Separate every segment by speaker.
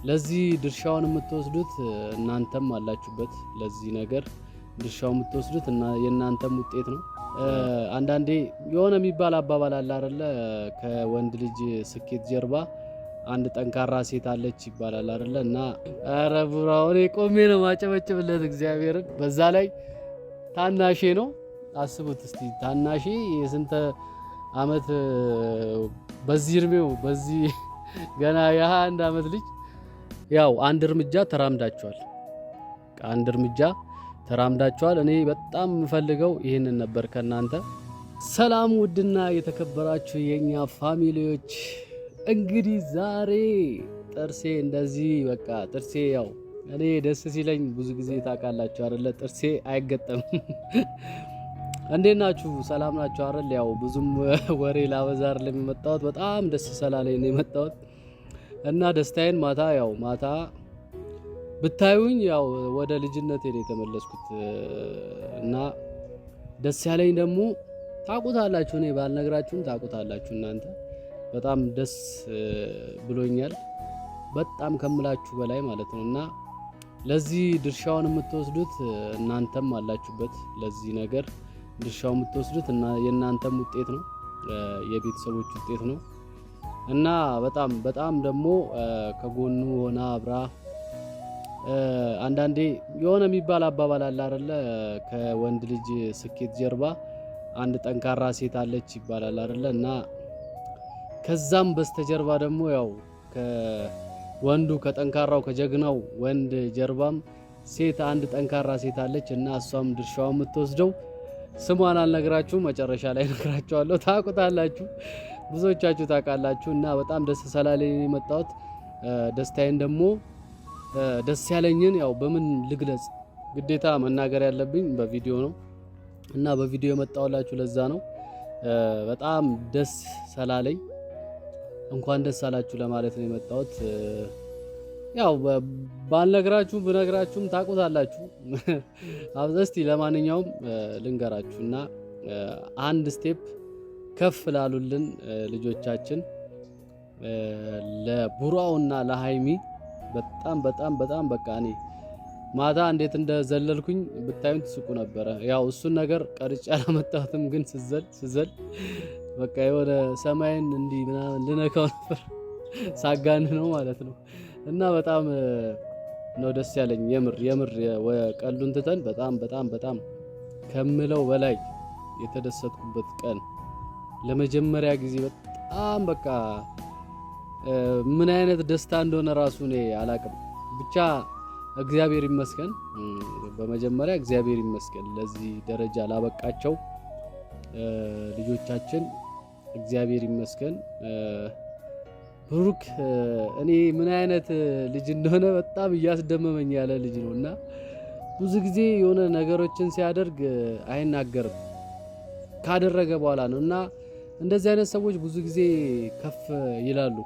Speaker 1: ለዚህ ድርሻውን የምትወስዱት እናንተም አላችሁበት። ለዚህ ነገር ድርሻውን የምትወስዱት እና የእናንተም ውጤት ነው። አንዳንዴ የሆነ የሚባል አባባል አለ አይደለ? ከወንድ ልጅ ስኬት ጀርባ አንድ ጠንካራ ሴት አለች ይባላል አይደለ? እና ኧረ ቡራው እኔ ቆሜ ነው ማጨበጭብለት እግዚአብሔርን። በዛ ላይ ታናሼ ነው። አስቡት እስቲ ታናሼ የስንት አመት በዚህ እድሜው በዚህ ገና የ21 አመት ልጅ ያው አንድ እርምጃ ተራምዳቸዋል። አንድ እርምጃ ተራምዳቸዋል። እኔ በጣም የምፈልገው ይህንን ነበር ከናንተ። ሰላም ውድና የተከበራችሁ የኛ ፋሚሊዎች፣ እንግዲህ ዛሬ ጥርሴ እንደዚህ በቃ ጥርሴ ያው እኔ ደስ ሲለኝ ብዙ ጊዜ ታውቃላችሁ አይደለ? ጥርሴ አይገጠምም። እንዴት ናችሁ? ሰላም ናችሁ አይደል? ያው ብዙም ወሬ ላበዛ አይደለም የመጣሁት፣ በጣም ደስ ስላለኝ ነው የመጣሁት እና ደስታዬን ማታ ብታዩኝ ያው ወደ ልጅነቴ ነው የተመለስኩት እና ደስ ያለኝ ደግሞ ታውቁታላችሁ፣ እኔ ባልነግራችሁም ታውቁታላችሁ እናንተ። በጣም ደስ ብሎኛል፣ በጣም ከምላችሁ በላይ ማለት ነው። እና ለዚህ ድርሻውን የምትወስዱት እናንተም አላችሁበት። ለዚህ ነገር ድርሻውን የምትወስዱት እና የእናንተም ውጤት ነው፣ የቤተሰቦች ውጤት ነው። እና በጣም ደግሞ ከጎኑ ሆና አብራ አንዳንዴ የሆነ የሚባል አባባል አለ አይደለ? ከወንድ ልጅ ስኬት ጀርባ አንድ ጠንካራ ሴት አለች ይባላል አይደለ? እና ከዛም በስተጀርባ ደግሞ ያው ከወንዱ ከጠንካራው ከጀግናው ወንድ ጀርባም ሴት አንድ ጠንካራ ሴት አለች እና እሷም ድርሻውን የምትወስደው ስሟን አልነግራችሁም፣ መጨረሻ ላይ ነግራችኋለሁ። ታውቁታላችሁ፣ ብዙዎቻችሁ ታውቃላችሁ። እና በጣም ደስ ስላለኝ የመጣሁት ደስታዬን ደግሞ ደስ ያለኝን ያው በምን ልግለጽ? ግዴታ መናገር ያለብኝ በቪዲዮ ነው እና በቪዲዮ የመጣሁላችሁ ለዛ ነው። በጣም ደስ ስላለኝ እንኳን ደስ አላችሁ ለማለት ነው የመጣሁት። ያው ባልነግራችሁ ብነግራችሁም ታውቁታላችሁ። እስቲ ለማንኛውም ልንገራችሁና አንድ ስቴፕ ከፍ ላሉልን ልጆቻችን ለቡራውና ለሃይሚ በጣም በቃ እኔ ማታ እንዴት እንደዘለልኩኝ ብታዩን ትስቁ ነበረ። ያው እሱን ነገር ቀርጬ አላመጣሁትም፣ ግን ስዘል በቃ የሆነ ሰማይን እንዲህ ምናምን ልነካው ነበር ሳጋን ነው ማለት ነው። እና በጣም ነው ደስ ያለኝ የምር ቀሉን ትተን በጣም ከምለው በላይ የተደሰትኩበት ቀን ለመጀመሪያ ጊዜ በጣም በቃ ምን አይነት ደስታ እንደሆነ ራሱ እኔ አላቅም። ብቻ እግዚአብሔር ይመስገን፣ በመጀመሪያ እግዚአብሔር ይመስገን ለዚህ ደረጃ ላበቃቸው ልጆቻችን እግዚአብሔር ይመስገን። ብሩክ እኔ ምን አይነት ልጅ እንደሆነ በጣም እያስደመመኝ ያለ ልጅ ነው እና ብዙ ጊዜ የሆነ ነገሮችን ሲያደርግ አይናገርም፣ ካደረገ በኋላ ነው። እና እንደዚህ አይነት ሰዎች ብዙ ጊዜ ከፍ ይላሉ።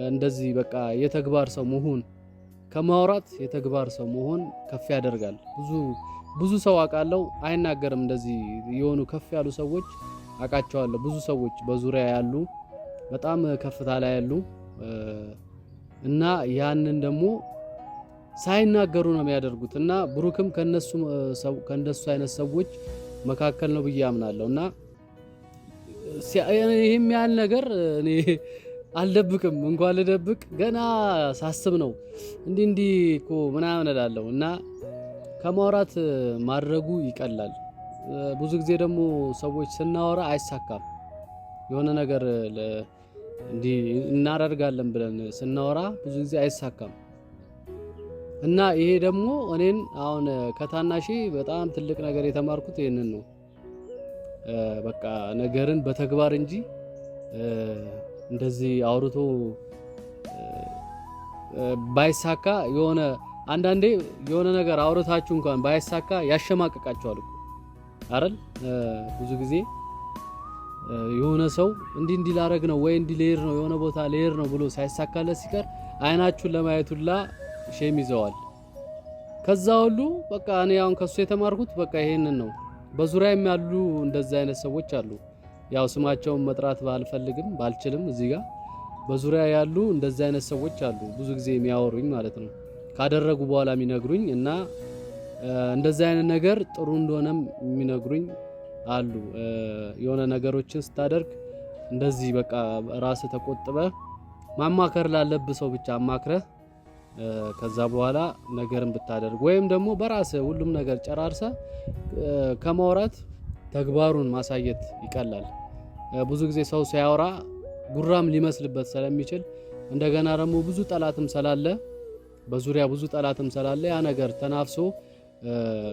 Speaker 1: እንደዚህ በቃ የተግባር ሰው መሆን ከማውራት የተግባር ሰው መሆን ከፍ ያደርጋል። ብዙ ሰው አውቃለሁ አይናገርም። እንደዚህ የሆኑ ከፍ ያሉ ሰዎች አውቃቸዋለሁ። ብዙ ሰዎች በዙሪያ ያሉ በጣም ከፍታ ላይ ያሉ እና ያንን ደግሞ ሳይናገሩ ነው የሚያደርጉት። እና ብሩክም ከነሱ አይነት ሰዎች መካከል ነው ብዬ አምናለሁ። እና ይሄም ያህል ነገር እኔ አልደብቅም፣ እንኳን ልደብቅ ገና ሳስብ ነው እንዲህ እኮ ምናምን እላለሁ። እና ከማውራት ማድረጉ ይቀላል። ብዙ ጊዜ ደግሞ ሰዎች ስናወራ አይሳካም። የሆነ ነገር እንዲህ እናደርጋለን ብለን ስናወራ ብዙ ጊዜ አይሳካም። እና ይሄ ደግሞ እኔን አሁን ከታናሼ በጣም ትልቅ ነገር የተማርኩት ይሄንን ነው። በቃ ነገርን በተግባር እንጂ እንደዚህ አውርቶ ባይሳካ የሆነ አንዳንዴ የሆነ ነገር አውርታችሁ እንኳን ባይሳካ ያሸማቀቃችኋል እኮ አይደል? ብዙ ጊዜ የሆነ ሰው እንዲህ ላረግ ነው ወይ እንዲህ ልሄድ ነው የሆነ ቦታ ልሄድ ነው ብሎ ሳይሳካለት ሲቀር አይናችሁን ለማየት ሁላ ሼም ይዘዋል። ከዛ ሁሉ በቃ እኔ አሁን ከሱ የተማርኩት በቃ ይሄንን ነው። በዙሪያም ያሉ እንደዛ አይነት ሰዎች አሉ። ያው ስማቸውን መጥራት ባልፈልግም ባልችልም እዚህ ጋር በዙሪያ ያሉ እንደዚህ አይነት ሰዎች አሉ ብዙ ጊዜ የሚያወሩኝ ማለት ነው ካደረጉ በኋላ የሚነግሩኝ እና እንደዚህ አይነት ነገር ጥሩ እንደሆነም የሚነግሩኝ አሉ። የሆነ ነገሮችን ስታደርግ እንደዚህ በቃ ራስ ተቆጥበ ማማከር ላለብህ ሰው ብቻ አማክረህ ከዛ በኋላ ነገርን ብታደርግ ወይም ደግሞ በራስ ሁሉም ነገር ጨራርሰ ከማውራት ተግባሩን ማሳየት ይቀላል። ብዙ ጊዜ ሰው ሲያወራ ጉራም ሊመስልበት ስለሚችል እንደገና ደግሞ ብዙ ጠላትም ስላለ በዙሪያ ብዙ ጠላትም ስላለ ያ ነገር ተናፍሶ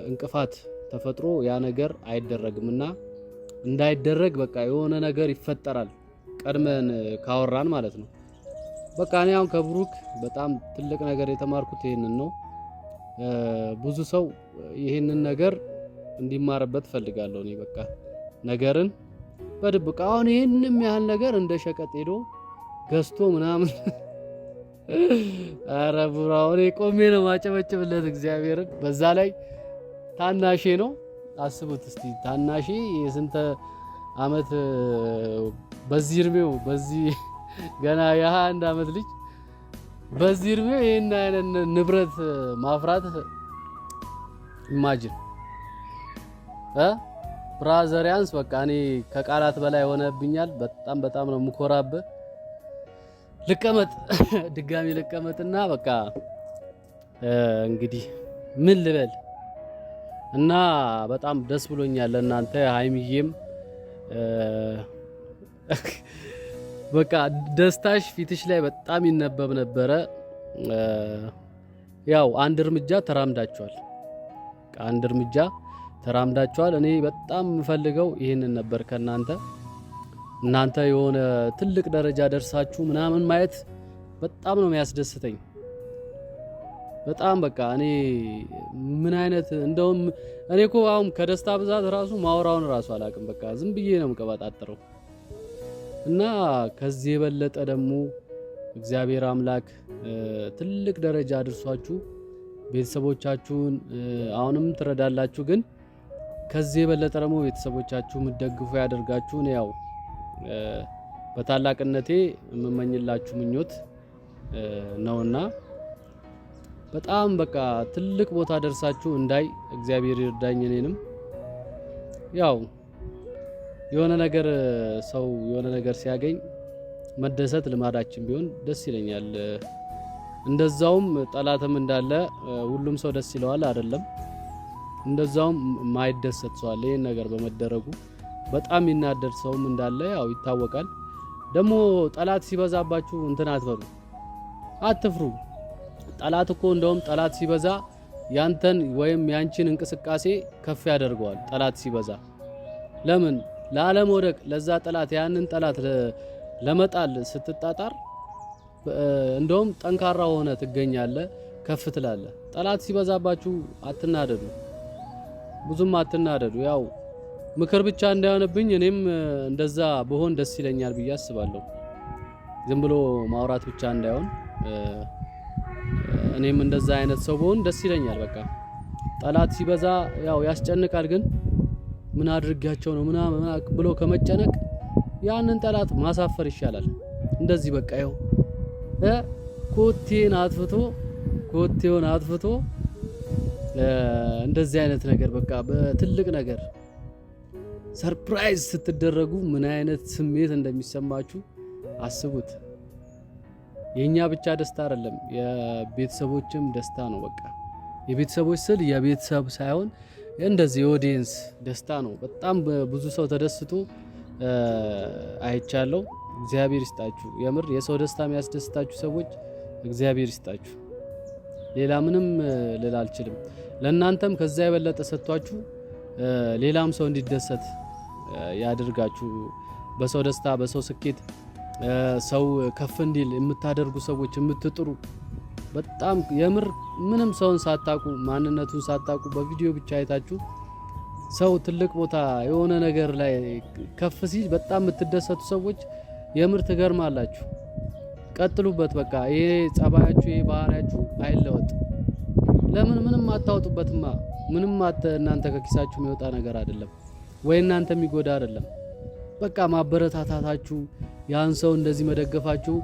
Speaker 1: እንቅፋት ተፈጥሮ ያ ነገር አይደረግምና እንዳይደረግ በቃ የሆነ ነገር ይፈጠራል ቀድመን ካወራን ማለት ነው። በቃ እኔ አሁን ከብሩክ በጣም ትልቅ ነገር የተማርኩት ይሄንን ነው። ብዙ ሰው ይሄንን ነገር እንዲማርበት ፈልጋለሁ። እኔ በቃ ነገርን በድብቅ አሁን ይሄንንም ያህል ነገር እንደ ሸቀጥ ሄዶ ገዝቶ ምናምን አረ ብራው እኔ ቆሜ ነው ማጨበጭብለት እግዚአብሔርን። በዛ ላይ ታናሼ ነው አስቡት እስቲ ታናሼ የስንት አመት በዚህ እድሜው በዚህ ገና የ21 አመት ልጅ በዚህ እድሜው ይሄን አይነት ንብረት ማፍራት ኢማጂን ብራዘሪያንስ በቃ እኔ ከቃላት በላይ ሆነብኛል። በጣም ነው የምኮራበት። ልቀመጥ ድጋሚ ልቀመጥና በቃ እንግዲህ ምን ልበል እና በጣም ደስ ብሎኛል ለእናንተ ሃይሚዬም በቃ ደስታሽ ፊትሽ ላይ በጣም ይነበብ ነበረ። ያው አንድ እርምጃ ተራምዳችኋል። አንድ እርምጃ ተራምዳችኋል። እኔ በጣም የምፈልገው ይሄንን ነበር እናንተ የሆነ ትልቅ ደረጃ ደርሳችሁ ምናምን ማየት በጣም ነው የሚያስደስተኝ። በጣም በቃ እኔ ምን አይነት እንደውም እኔ እኮ አሁን ከደስታ ብዛት ራሱ ማውራውን ራሱ አላውቅም። በቃ ዝም ብዬ ነው የምቀባጣጥረው እና ከዚህ የበለጠ ደግሞ እግዚአብሔር አምላክ ትልቅ ደረጃ አድርሷችሁ ቤተሰቦቻችሁን አሁንም ትረዳላችሁ። ግን ከዚህ የበለጠ ደግሞ ቤተሰቦቻችሁ የምትደግፉ ያደርጋችሁ ነው። ያው በታላቅነቴ የምመኝላችሁ ምኞት ነውና በጣም በቃ ትልቅ ቦታ ደርሳችሁ እንዳይ እግዚአብሔር ይርዳኝ። እኔንም ያው የሆነ ነገር ሰው የሆነ ነገር ሲያገኝ መደሰት ልማዳችን ቢሆን ደስ ይለኛል። እንደዛውም ጠላትም እንዳለ ሁሉም ሰው ደስ ይለዋል አይደለም። እንደዛውም ማይደሰት ሰው አለ ይሄን ነገር በመደረጉ በጣም ይናደድ ሰውም እንዳለ ያው ይታወቃል። ደግሞ ጠላት ሲበዛባችሁ እንትን አትበሉ፣ አትፍሩ። ጠላት እኮ እንደውም ጠላት ሲበዛ ያንተን ወይም ያንቺን እንቅስቃሴ ከፍ ያደርገዋል። ጠላት ሲበዛ ለምን ለዓለመውደቅ ለዛ ጠላት ያንን ጠላት ለመጣል ስትጣጣር እንደውም ጠንካራ ሆነ ትገኛለህ፣ ከፍ ትላለህ። ጠላት ሲበዛባችሁ አትናደዱ፣ ብዙም አትናደዱ። ያው ምክር ብቻ እንዳይሆንብኝ እኔም እንደዛ በሆን ደስ ይለኛል ብዬ አስባለሁ። ዝም ብሎ ማውራት ብቻ እንዳይሆን እኔም እንደዛ አይነት ሰው በሆን ደስ ይለኛል። በቃ ጠላት ሲበዛ ያው ያስጨንቃል። ግን ምን አድርጋቸው ነው ምናምን ብሎ ከመጨነቅ ያንን ጠላት ማሳፈር ይሻላል። እንደዚህ በቃ ይኸው ኮቴውን አጥፍቶ እንደዚህ አይነት ነገር በቃ በትልቅ ነገር ሰርፕራይዝ ስትደረጉ ምን አይነት ስሜት እንደሚሰማችሁ አስቡት። የኛ ብቻ ደስታ አይደለም፣ የቤተሰቦችም ደስታ ነው። በቃ የቤተሰቦች ስል የቤተሰብ ሳይሆን እንደዚህ የኦዲየንስ ደስታ ነው። በጣም ብዙ ሰው ተደስቶ አይቻለሁ። እግዚአብሔር ይስጣችሁ። የምር የሰው ደስታ የሚያስደስታችሁ ሰዎች እግዚአብሔር ይስጣችሁ። ሌላ ምንም ልል አልችልም። ለእናንተም ከዛ የበለጠ ሰጥቷችሁ ሌላም ሰው እንዲደሰት ያድርጋችሁ። በሰው ደስታ በሰው ስኬት ሰው ከፍ እንዲል የምታደርጉ ሰዎች የምትጥሩ በጣም የምር ምንም ሰውን ሳታቁ ማንነቱን ሳታቁ በቪዲዮ ብቻ አይታችሁ ሰው ትልቅ ቦታ የሆነ ነገር ላይ ከፍ ሲል በጣም የምትደሰቱ ሰዎች የምር ትገርማላችሁ። ቀጥሉበት። በቃ ይሄ ጸባያችሁ ይሄ ባህሪያችሁ አይለወጥ። ለምን ምንም አታውጡበትማ። ምንም እናንተ ከኪሳችሁ የሚወጣ ነገር አይደለም ወይ እናንተ የሚጎዳ አይደለም። በቃ ማበረታታታችሁ ያን ሰው እንደዚህ መደገፋችሁ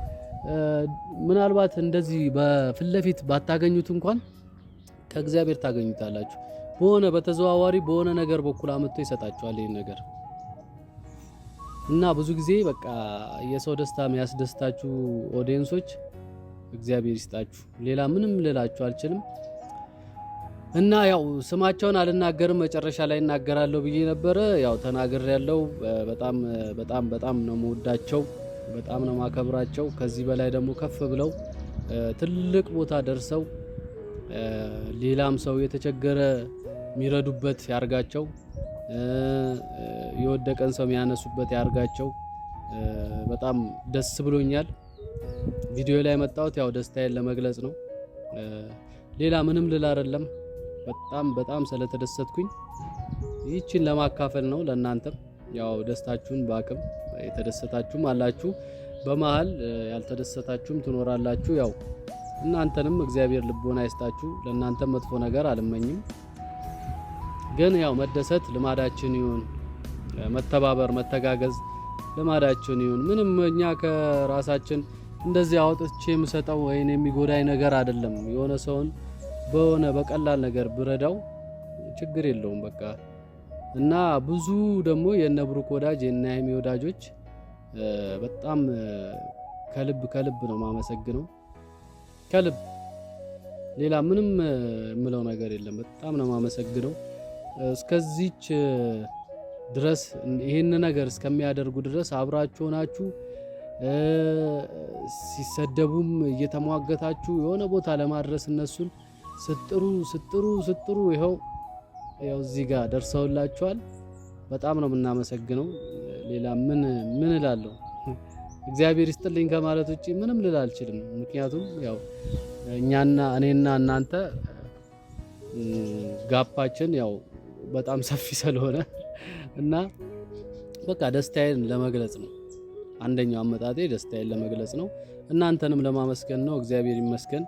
Speaker 1: ምናልባት እንደዚህ በፊት ለፊት ባታገኙት እንኳን ከእግዚአብሔር ታገኙታላችሁ። በሆነ በተዘዋዋሪ በሆነ ነገር በኩል አመጥቶ ይሰጣችኋል ይሄን ነገር እና ብዙ ጊዜ በቃ የሰው ደስታ የሚያስደስታችሁ ኦዲየንሶች እግዚአብሔር ይስጣችሁ። ሌላ ምንም ልላችሁ አልችልም። እና ያው ስማቸውን አልናገርም፣ መጨረሻ ላይ እናገራለሁ ብዬ ነበረ። ያው ተናግሬያለሁ። በጣም በጣም በጣም ነው የምወዳቸው፣ በጣም ነው ማከብራቸው። ከዚህ በላይ ደግሞ ከፍ ብለው ትልቅ ቦታ ደርሰው ሌላም ሰው የተቸገረ የሚረዱበት ያርጋቸው፣ የወደቀን ሰው የሚያነሱበት ያርጋቸው። በጣም ደስ ብሎኛል። ቪዲዮ ላይ መጣሁት ያው ደስታዬን ለመግለጽ ነው። ሌላ ምንም ልል አይደለም። በጣም በጣም ስለተደሰትኩኝ ይህችን ለማካፈል ነው ለእናንተም። ያው ደስታችሁን በአቅም የተደሰታችሁም አላችሁ፣ በመሃል ያልተደሰታችሁም ትኖራላችሁ። ያው እናንተንም እግዚአብሔር ልቦና ይስጣችሁ። ለእናንተም መጥፎ ነገር አልመኝም። ግን ያው መደሰት ልማዳችን ይሁን፣ መተባበር መተጋገዝ ልማዳችን ይሁን። ምንም እኛ ከራሳችን እንደዚህ አውጥቼ የምሰጠው ወይን የሚጎዳኝ ነገር አይደለም። የሆነ ሰውን በሆነ በቀላል ነገር ብረዳው ችግር የለውም በቃ። እና ብዙ ደግሞ የነ ብሩክ ወዳጅ የነ ሃይሚ ወዳጆች በጣም ከልብ ነው ማመሰግነው፣ ከልብ ሌላ ምንም የምለው ነገር የለም። በጣም ነው ማመሰግነው። እስከዚች ድረስ ይሄን ነገር እስከሚያደርጉ ድረስ አብራችሁ ሆናችሁ ሲሰደቡም እየተሟገታችሁ የሆነ ቦታ ለማድረስ እነሱን ስትጥሩ ይኸው እዚህ ጋር ደርሰውላችኋል። በጣም ነው የምናመሰግነው። ሌላ ምን እላለሁ? እግዚአብሔር ይስጥልኝ ከማለት ውጪ ምንም ልል አልችልም። ምክንያቱም ያው እኔና እናንተ ጋፓችን ያው በጣም ሰፊ ስለሆነ እና በቃ ደስታዬን ለመግለጽ ነው። አንደኛው አመጣጤ ደስታዬን ለመግለጽ ነው። እናንተንም ለማመስገን ነው። እግዚአብሔር ይመስገን።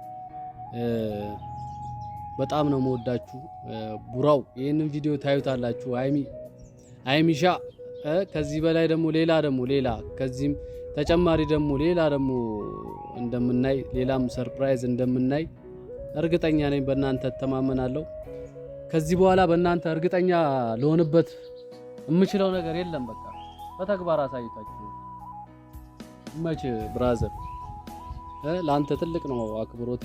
Speaker 1: በጣም ነው መወዳችሁ። ቡራው ይሄንን ቪዲዮ ታዩታላችሁ። አይሚሻ ከዚህ በላይ ደግሞ ሌላ ከዚህም ተጨማሪ ደግሞ ሌላ ደግሞ እንደምናይ ሌላም ሰርፕራይዝ እንደምናይ እርግጠኛ ነኝ። በእናንተ ተማመናለሁ። ከዚህ በኋላ በእናንተ እርግጠኛ ልሆንበት የምችለው ነገር የለም። በቃ በተግባር አሳይታችሁ መቼ ብራዘር ለአንተ ትልቅ ነው አክብሮቴ።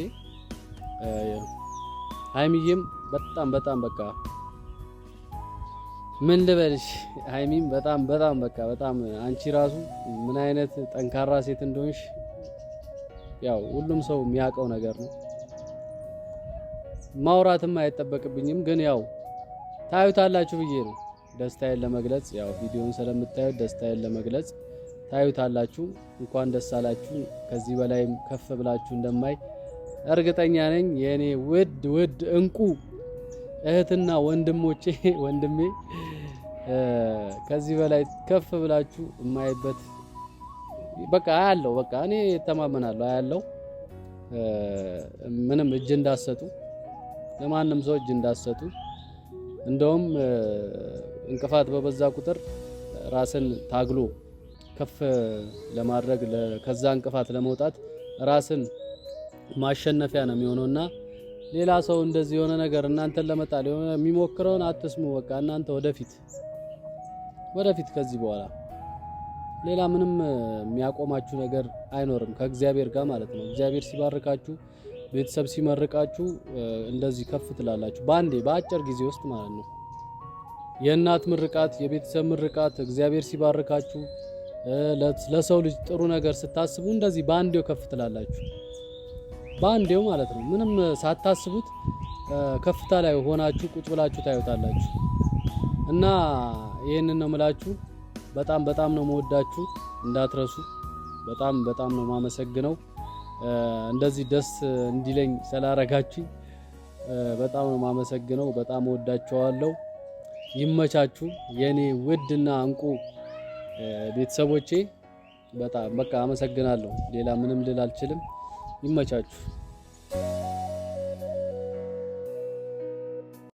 Speaker 1: ሃይሚዬም በጣም በቃ ምን ልበልሽ፣ ሃይሚም በጣም በቃ በጣም አንቺ ራሱ ምን አይነት ጠንካራ ሴት እንደሆንሽ ያው ሁሉም ሰው የሚያውቀው ነገር ነው። ማውራትም አይጠበቅብኝም፣ ግን ያው ታዩታላችሁ ብዬ ነው ደስታዬን ለመግለጽ። ያው ቪዲዮውን ስለምታዩት ደስታዬን ለመግለጽ ታዩታላችሁ። እንኳን ደስ አላችሁ። ከዚህ በላይም ከፍ ብላችሁ እንደማይ እርግጠኛ ነኝ። የኔ ውድ እንቁ እህትና ወንድሜ ከዚህ በላይ ከፍ ብላችሁ የማይበት በቃ አያለው። በቃ እኔ ተማመናለሁ አያለው። ምንም እጅ እንዳሰጡ ለማንም ሰው እጅ እንዳሰጡ። እንደውም እንቅፋት በበዛ ቁጥር ራስን ታግሎ ከፍ ለማድረግ ከዛ እንቅፋት ለመውጣት ራስን ማሸነፊያ ነው የሚሆነውና ሌላ ሰው እንደዚህ የሆነ ነገር እናንተን ለመጣል የሆነ የሚሞክረውን አትስሙ። በቃ እናንተ ወደፊት ከዚህ በኋላ ሌላ ምንም የሚያቆማችሁ ነገር አይኖርም ከእግዚአብሔር ጋር ማለት ነው። እግዚአብሔር ሲባርካችሁ፣ ቤተሰብ ሲመርቃችሁ እንደዚህ ከፍ ትላላችሁ በአንዴ በአጭር ጊዜ ውስጥ ማለት ነው። የእናት ምርቃት፣ የቤተሰብ ምርቃት እግዚአብሔር ሲባርካችሁ፣ ለሰው ልጅ ጥሩ ነገር ስታስቡ እንደዚህ በአንዴው ከፍ ትላላችሁ። በአንዴው ማለት ነው። ምንም ሳታስቡት ከፍታ ላይ ሆናችሁ ቁጭ ብላችሁ ታዩታላችሁ። እና ይሄንን ነው የምላችሁ። በጣም ነው መወዳችሁ፣ እንዳትረሱ። በጣም ነው ማመሰግነው። እንደዚህ ደስ እንዲለኝ ስላረጋችሁ በጣም ነው ማመሰግነው። በጣም ወዳችኋለሁ። ይመቻችሁ የኔ ውድና እንቁ ቤተሰቦቼ። በጣም በቃ አመሰግናለሁ። ሌላ ምንም ልል አልችልም። ይመቻችሁ።